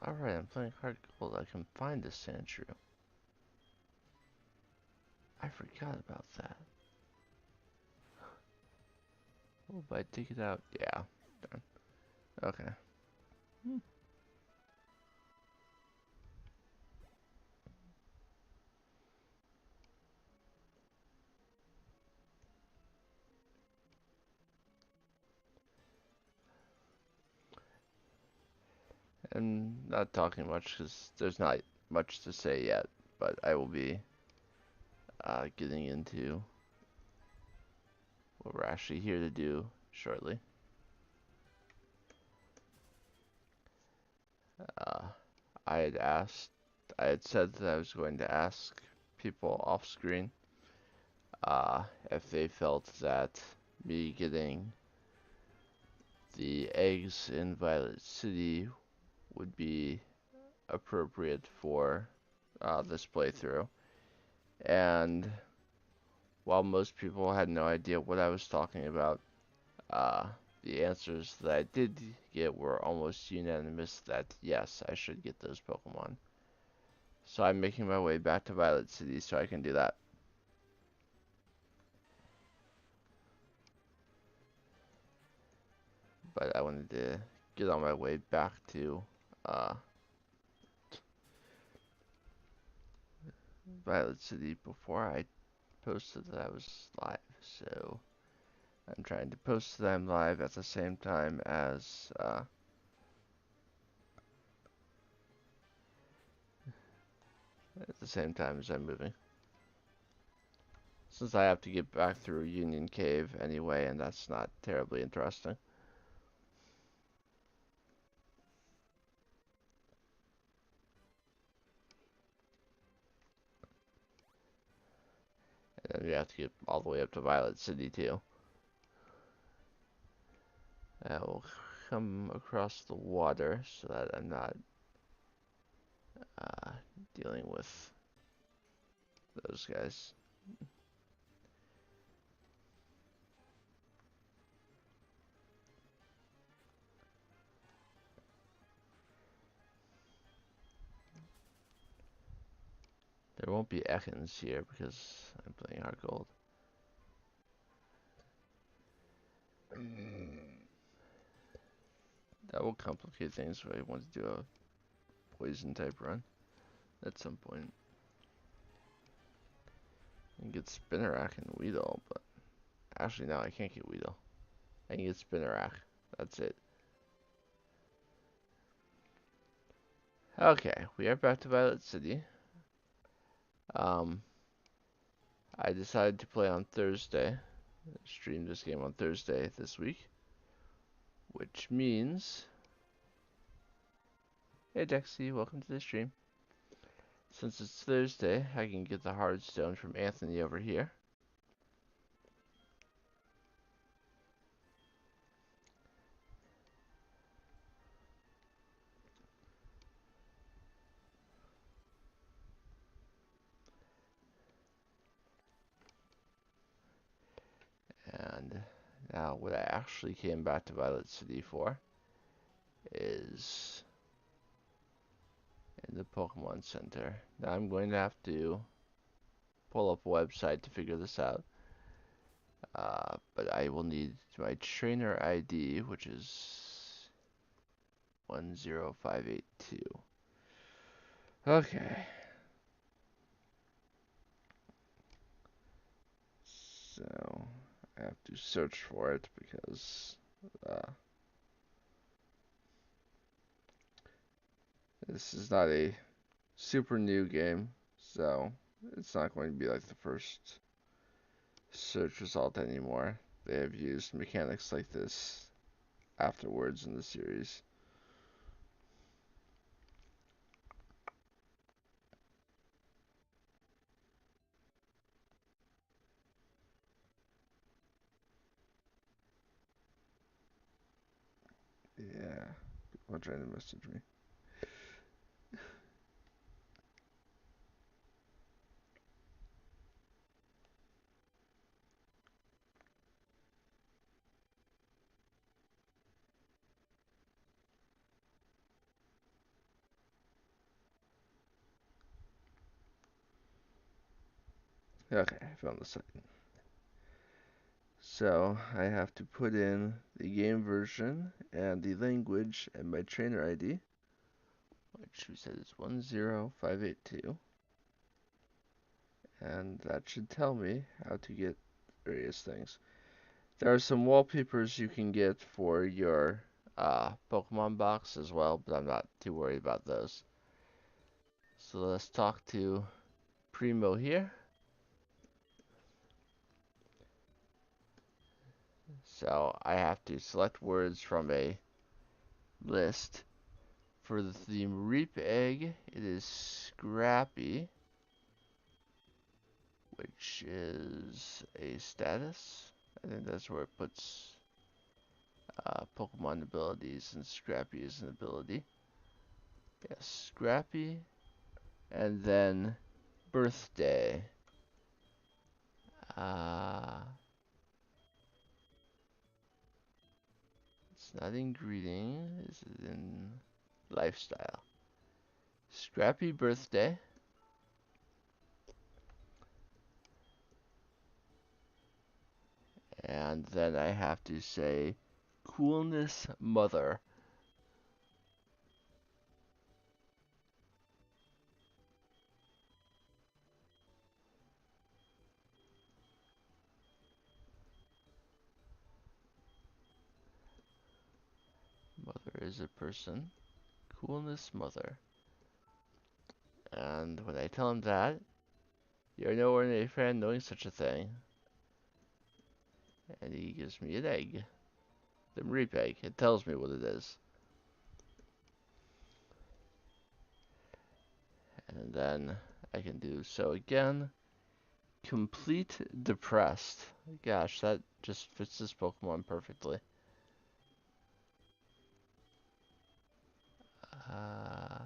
Alright, I'm playing HeartGold. I can find the Sandshrew. I forgot about that. Oh, but I dig it out. Yeah. Darn. Okay. And not talking much because there's not much to say yet, but I will be getting into what we're actually here to do shortly. Uh, I had said that I was going to ask people off screen if they felt that me getting the eggs in Violet City would be appropriate for this playthrough. And while most people had no idea what I was talking about, uh, the answers that I did get were almost unanimous that yes, I should get those Pokemon. So I'm making my way back to Violet City so I can do that. But I wanted to get on my way back to uh, Violet City before I posted that I was live. So I'm trying to post that I'm live at the same time as I'm moving. Since I have to get back through Union Cave anyway, and that's not terribly interesting. And then we have to get all the way up to Violet City too. I will come across the water so that I'm not uh, dealing with those guys. There won't be Ekans here because I'm playing HeartGold. That will complicate things if I want to do a poison type run at some point. You can get Spinnerack and Weedle, but actually no, I can't get Weedle. I can get Spinnerack. That's it. Okay, we are back to Violet City. I decided to play on Thursday. Stream this game on Thursday this week, which means, hey Dexy, welcome to the stream. Since it's Thursday, I can get the hard stone from Anthony over here. And now what I actually came back to Violet City for is in the Pokemon Center. Now I'm going to have to pull up a website to figure this out. But I will need my trainer ID, which is 10582. Okay. So I have to search for it because this is not a super new game, so it's not going to be like the first search result anymore. They have used mechanics like this afterwards in the series. Yeah, people are trying to message me. Okay, I found the site. So I have to put in the game version and the language and my trainer ID, which we said is 10582. And that should tell me how to get various things. There are some wallpapers you can get for your Pokemon box as well, but I'm not too worried about those. So let's talk to Primo here. So I have to select words from a list. For the Reap Egg, it is Scrappy, which is a status. I think that's where it puts Pokemon abilities, and Scrappy is an ability. Yes, Scrappy. And then Birthday. Uh, it's not in greeting. Is it in lifestyle? Scrappy Birthday. And then I have to say Coolness Mother. Mother is a person. Coolness Mother. And when I tell him that, you're no ordinary friend knowing such a thing. And he gives me an egg. The Reap Egg. It tells me what it is. And then I can do so again. Complete Depressed. Gosh, that just fits this Pokemon perfectly. Uh,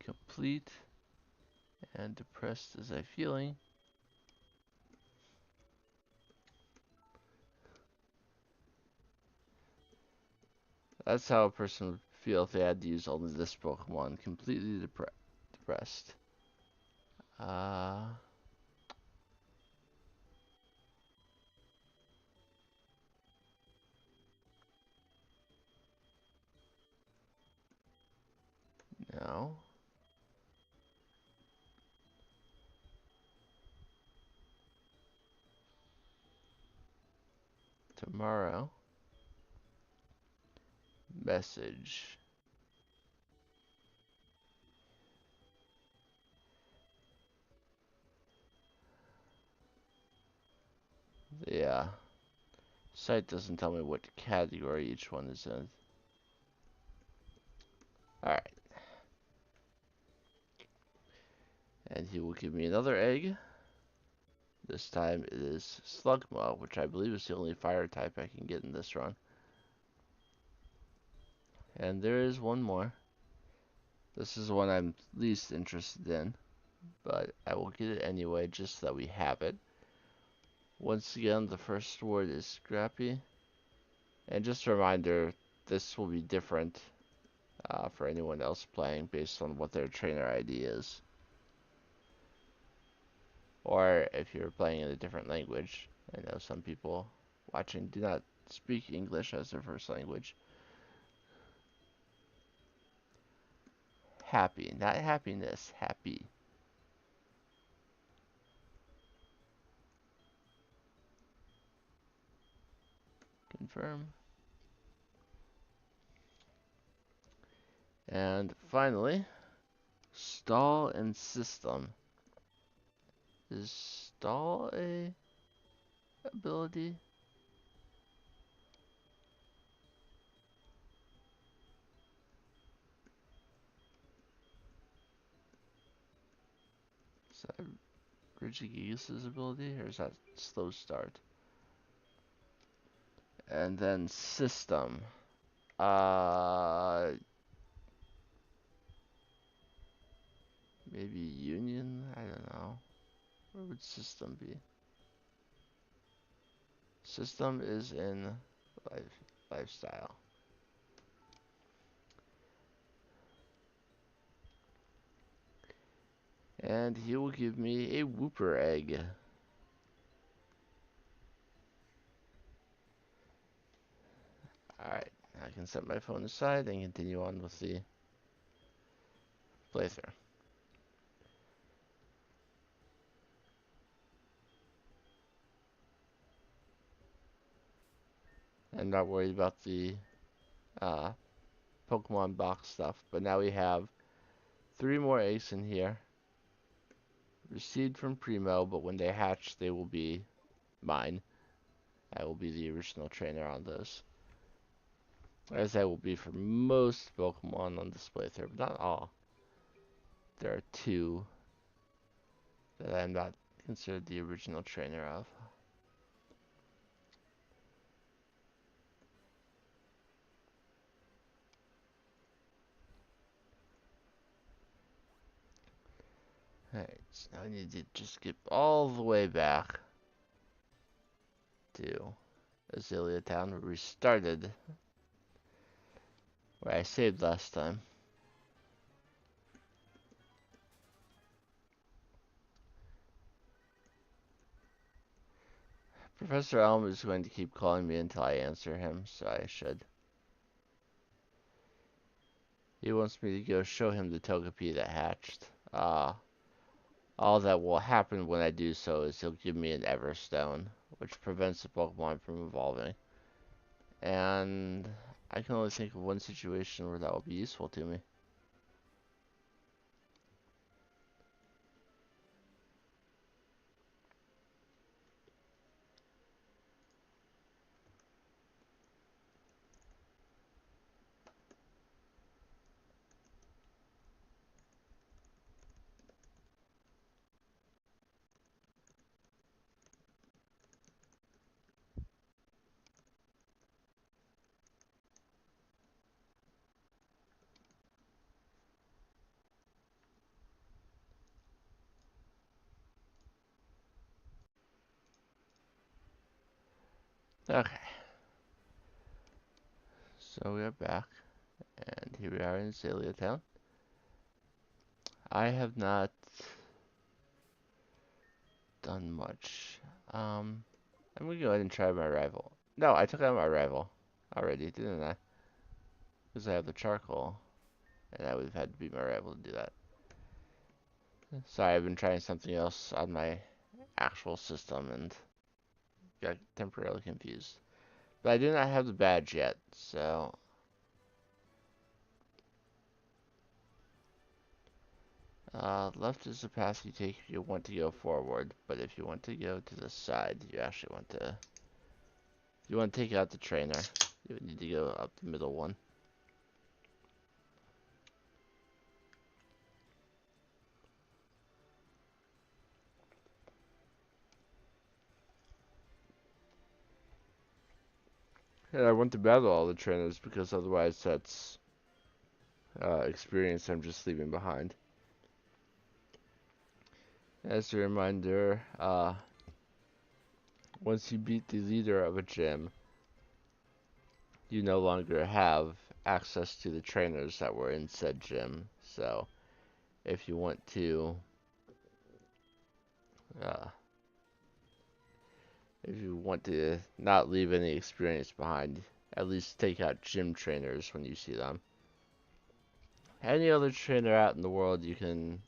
Complete and depressed as I'm feeling. That's how a person would feel if they had to use only this Pokemon. Completely depressed. Uh, no. Tomorrow. Message. Yeah. Site doesn't tell me what category each one is in. Alright. And he will give me another egg. This time it is Slugma, which I believe is the only fire type I can get in this run. And there is one more. This is the one I'm least interested in, but I will get it anyway just so that we have it. Once again, the first word is Scrappy. And just a reminder, this will be different for anyone else playing based on what their trainer ID is. Or if you're playing in a different language. I know some people watching do not speak English as their first language. Happy, not happiness, happy. Confirm. And finally, stall and system. Is stall a ability? Is that Regigigas' ability, or is that slow start? And then system. Uh, Maybe union? I don't know. Where would system be? System is in lifestyle. And he will give me a Whooper egg. Alright, I can set my phone aside and continue on with the playthrough. I'm not worried about the uh, Pokemon box stuff, but now we have 3 more eggs in here. Received from Primo, but when they hatch, they will be mine. I will be the original trainer on those. As I will be for most Pokemon on this playthrough, but not all. There are 2 that I'm not considered the original trainer of. Alright, so now I need to just skip all the way back to Azalea Town where we started, where I saved last time. Professor Elm is going to keep calling me until I answer him, so I should. He wants me to go show him the Togepi that hatched. All that will happen when I do so is he'll give me an Everstone, which prevents the Pokemon from evolving. And I can only think of one situation where that will be useful to me. Okay. So we are back, and here we are in Azalea Town. I have not done much. I'm gonna go ahead and try my rival. No, I took out my rival already, didn't I? Because I have the charcoal, and I would have had to be my rival to do that. Sorry, I've been trying something else on my actual system and got temporarily confused. But I do not have the badge yet, so left is the path you take if you want to go forward, but if you want to go to the side, you actually want to. If you want to take out the trainer, you would need to go up the middle one. And I want to battle all the trainers because otherwise that's experience I'm just leaving behind. As a reminder, once you beat the leader of a gym, you no longer have access to the trainers that were in said gym. So, if you want to, uh, if you want to not leave any experience behind, at least take out gym trainers when you see them. Any other trainer out in the world, you can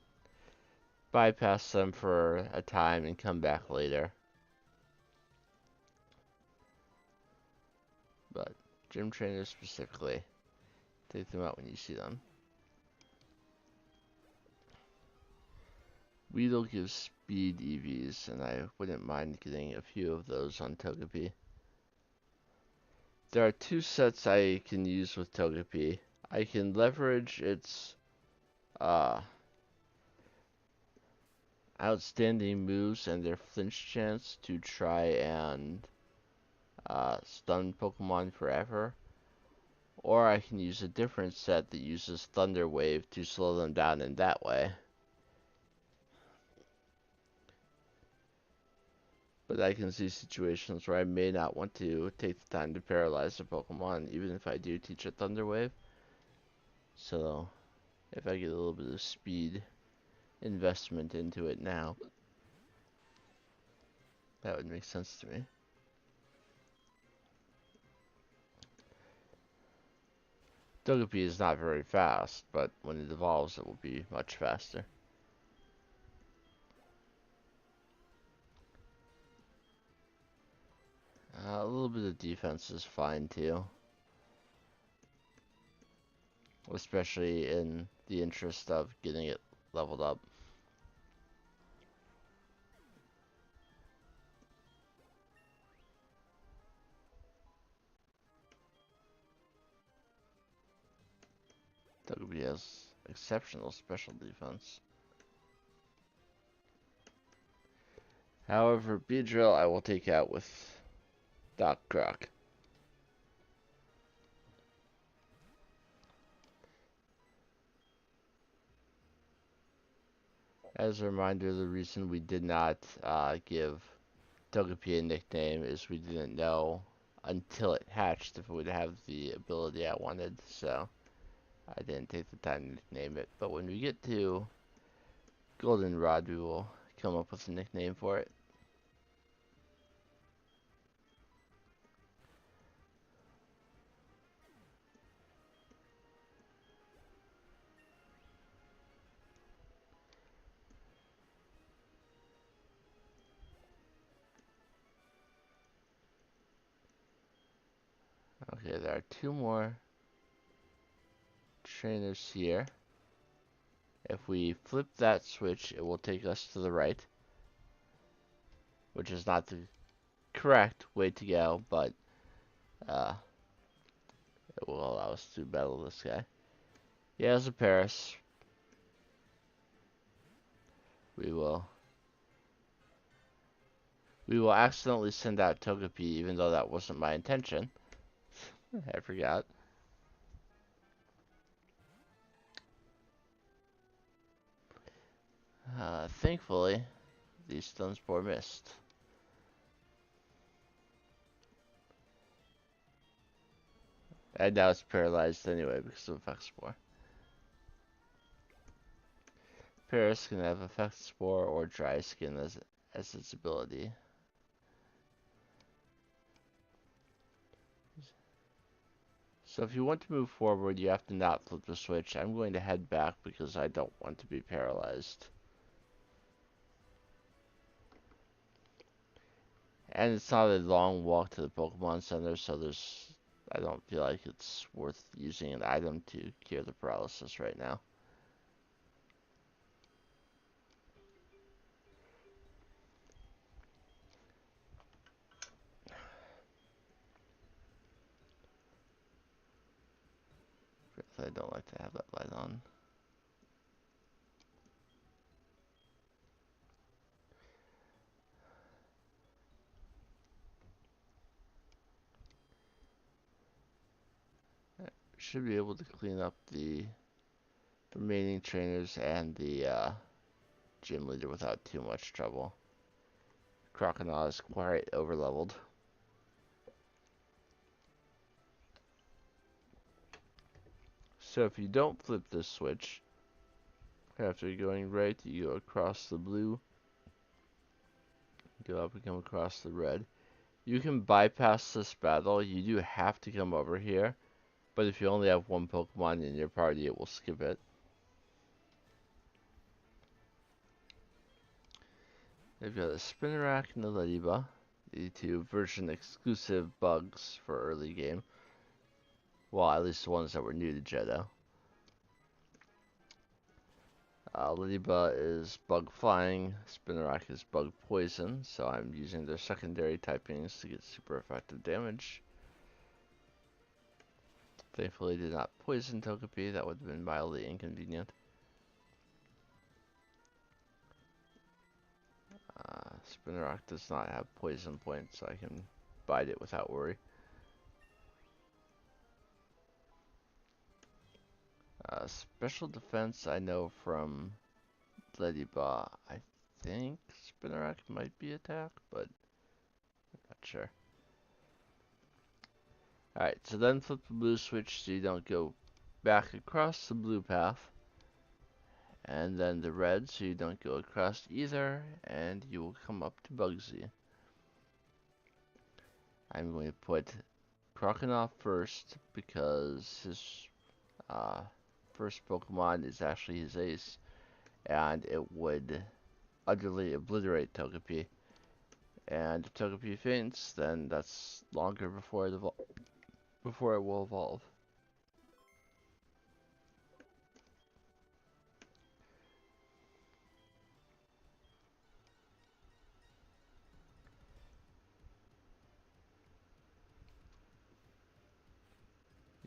bypass them for a time and come back later. But gym trainers specifically, take them out when you see them. Weedle gives speed EVs, and I wouldn't mind getting a few of those on Togepi. There are 2 sets I can use with Togepi. I can leverage its outstanding moves and their flinch chance to try and stun Pokemon forever. Or I can use a different set that uses Thunder Wave to slow them down in that way. But I can see situations where I may not want to take the time to paralyze a Pokemon, even if I do teach a Thunder Wave. So, if I get a little bit of speed investment into it now. That would make sense to me. Togepi is not very fast, but when it evolves, it will be much faster. A little bit of defense is fine too, especially in the interest of getting it leveled up. Togepi has exceptional special defense. However, Beedrill I will take out with Doc Croc. As a reminder, the reason we did not give Togepi a nickname is we didn't know until it hatched if it would have the ability I wanted, so I didn't take the time to name it. But when we get to Goldenrod, we will come up with a nickname for it. Okay, there are 2 more trainers here. If we flip that switch, it will take us to the right, which is not the correct way to go, but it will allow us to battle this guy. He has a Paris. We will accidentally send out Togepi, even though that wasn't my intention. I forgot. Thankfully, the Stun Spore missed. And now it's paralyzed anyway because of Effect Spore. Paris can have Effect Spore or Dry Skin as its ability. So if you want to move forward, you have to not flip the switch. I'm going to head back because I don't want to be paralyzed. And it's not a long walk to the Pokemon Center, so I don't feel like it's worth using an item to cure the paralysis right now. Because I don't like to have that light on. Should be able to clean up the remaining trainers and the gym leader without too much trouble. Crocodile is quite overleveled. So if you don't flip this switch, after going right, you go across the blue, go up and come across the red. You can bypass this battle. You do have to come over here, but if you only have 1 Pokemon in your party, it will skip it. They've got a Spinarak and a Ladybug, the 2 version exclusive bugs for early game. Well, at least the ones that were new to Johto. Ladybug is Bug Flying, Spinarak is Bug Poison, so I'm using their secondary typings to get super effective damage. Thankfully did not poison Togepi, that would have been mildly inconvenient. Spinarak does not have poison points, so I can bite it without worry. Special defense I know from Ladybug. I think Spinarak might be attack, but I'm not sure. Alright, so then flip the blue switch so you don't go back across the blue path. and then the red so you don't go across either, and you will come up to Bugsy. I'm going to put Croconaw first because his first Pokemon is actually his ace, and it would utterly obliterate Togepi. And if Togepi faints, then that's longer before before it will evolve.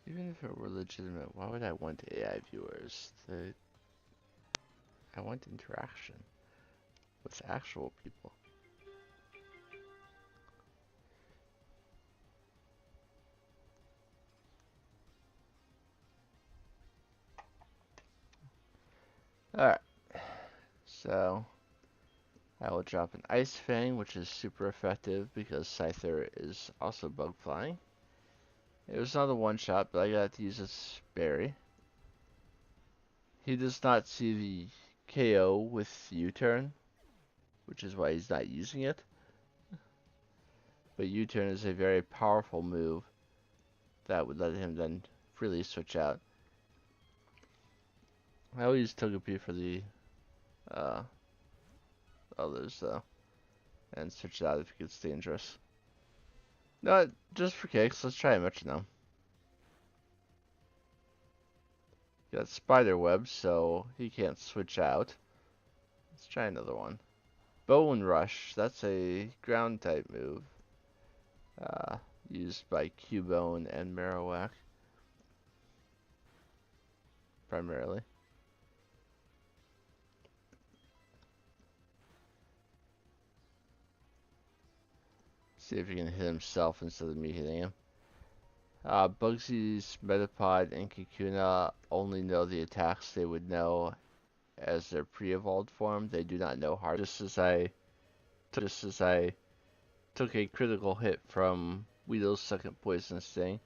Even if it were legitimate, why would I want AI viewers? I want interaction with actual people. Alright, so I will drop an Ice Fang, which is super effective because Scyther is also bug flying. It was not a one shot, but I got to use its berry. He does not see the KO with U-turn, which is why he's not using it. But U-turn is a very powerful move that would let him then freely switch out. I will use Togepi for the uh, others though, and switch it out if it gets dangerous. No, just for kicks, let's try a metronome. Got spider web, so he can't switch out. Let's try another one. Bone Rush, that's a ground type move. Uh, Used by Cubone and Marowak. Primarily. See if he can hit himself instead of me hitting him. Bugsy's Metapod and Kakuna only know the attacks they would know as their pre-evolved form. They do not know hard. Just as I took a critical hit from Weedle's second poison sting,